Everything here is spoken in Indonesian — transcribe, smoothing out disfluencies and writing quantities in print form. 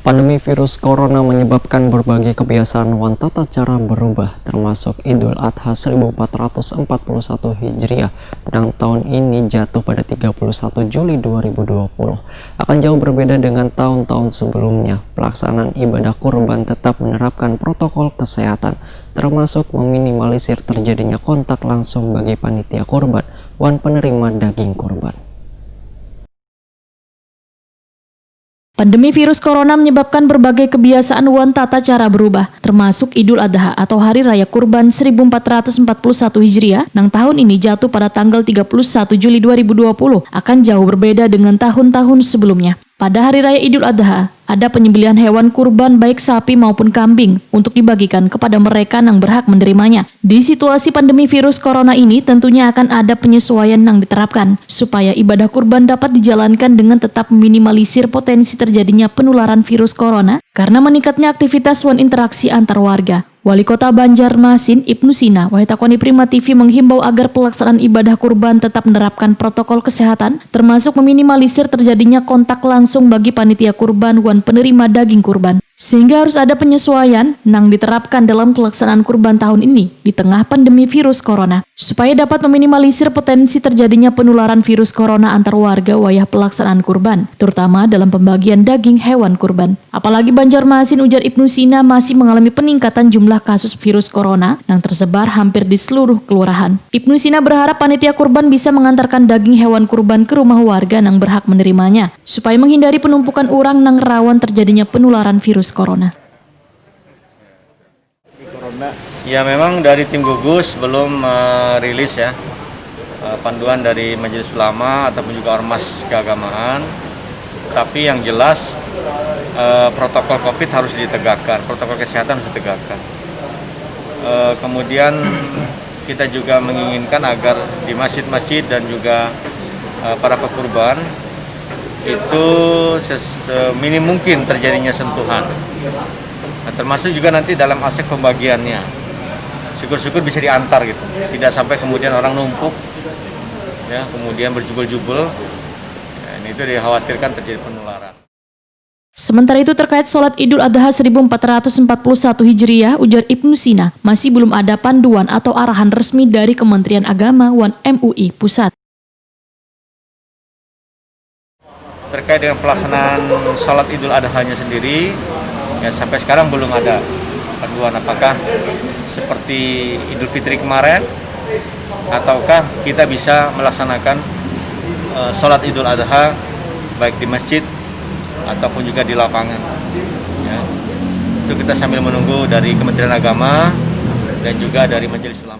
Pandemi virus corona menyebabkan berbagai kebiasaan wan tata cara berubah, termasuk Idul Adha 1441 Hijriah yang tahun ini jatuh pada 31 Juli 2020. Akan jauh berbeda dengan tahun-tahun sebelumnya, pelaksanaan ibadah kurban tetap menerapkan protokol kesehatan, termasuk meminimalisir terjadinya kontak langsung bagi panitia kurban, wan penerima daging kurban. Pandemi virus corona menyebabkan berbagai kebiasaan wan tata cara berubah, termasuk Idul Adha atau Hari Raya Kurban 1441 Hijriah yang tahun ini jatuh pada tanggal 31 Juli 2020 akan jauh berbeda dengan tahun-tahun sebelumnya. Pada Hari Raya Idul Adha, ada penyembelihan hewan kurban baik sapi maupun kambing untuk dibagikan kepada mereka yang berhak menerimanya. Di situasi pandemi virus corona ini tentunya akan ada penyesuaian yang diterapkan supaya ibadah kurban dapat dijalankan dengan tetap meminimalisir potensi terjadinya penularan virus corona karena meningkatnya aktivitas wan interaksi antar warga. Wali Kota Banjarmasin Ibnu Sina Wahitakoni Prima TV menghimbau agar pelaksanaan ibadah kurban tetap menerapkan protokol kesehatan termasuk meminimalisir terjadinya kontak langsung bagi panitia kurban wan penerima daging kurban. Sehingga harus ada penyesuaian yang diterapkan dalam pelaksanaan kurban tahun ini di tengah pandemi virus corona supaya dapat meminimalisir potensi terjadinya penularan virus corona antar warga wayah pelaksanaan kurban, terutama dalam pembagian daging hewan kurban. Apalagi Banjarmasin, ujar Ibnu Sina, masih mengalami peningkatan jumlah kasus virus corona yang tersebar hampir di seluruh kelurahan. Ibnu Sina berharap panitia kurban bisa mengantarkan daging hewan kurban ke rumah warga yang berhak menerimanya supaya menghindari penumpukan orang yang rawan terjadinya penularan virus corona. Ya, memang dari tim gugus belum rilis ya panduan dari Majelis Ulama ataupun juga ormas keagamaan. Tapi yang jelas protokol COVID harus ditegakkan, protokol kesehatan harus ditegakkan. Kemudian kita juga menginginkan agar di masjid-masjid dan juga para pekurban itu seminim mungkin terjadinya sentuhan. Nah, termasuk juga nanti dalam aspek pembagiannya, syukur-syukur bisa diantar gitu, tidak sampai kemudian orang numpuk, ya kemudian berjubel-jubel. Ya, ini itu dikhawatirkan terjadi penularan. Sementara itu terkait sholat Idul Adha 1441 Hijriah, ujar Ibnu Sina, masih belum ada panduan atau arahan resmi dari Kementerian Agama wan MUI Pusat. Terkait dengan pelaksanaan sholat Idul Adha-nya sendiri, ya sampai sekarang belum ada panduan apakah seperti Idul Fitri kemarin, ataukah kita bisa melaksanakan sholat Idul Adha baik di masjid ataupun juga di lapangan. Ya, itu kita sambil menunggu dari Kementerian Agama dan juga dari Majelis Ulama.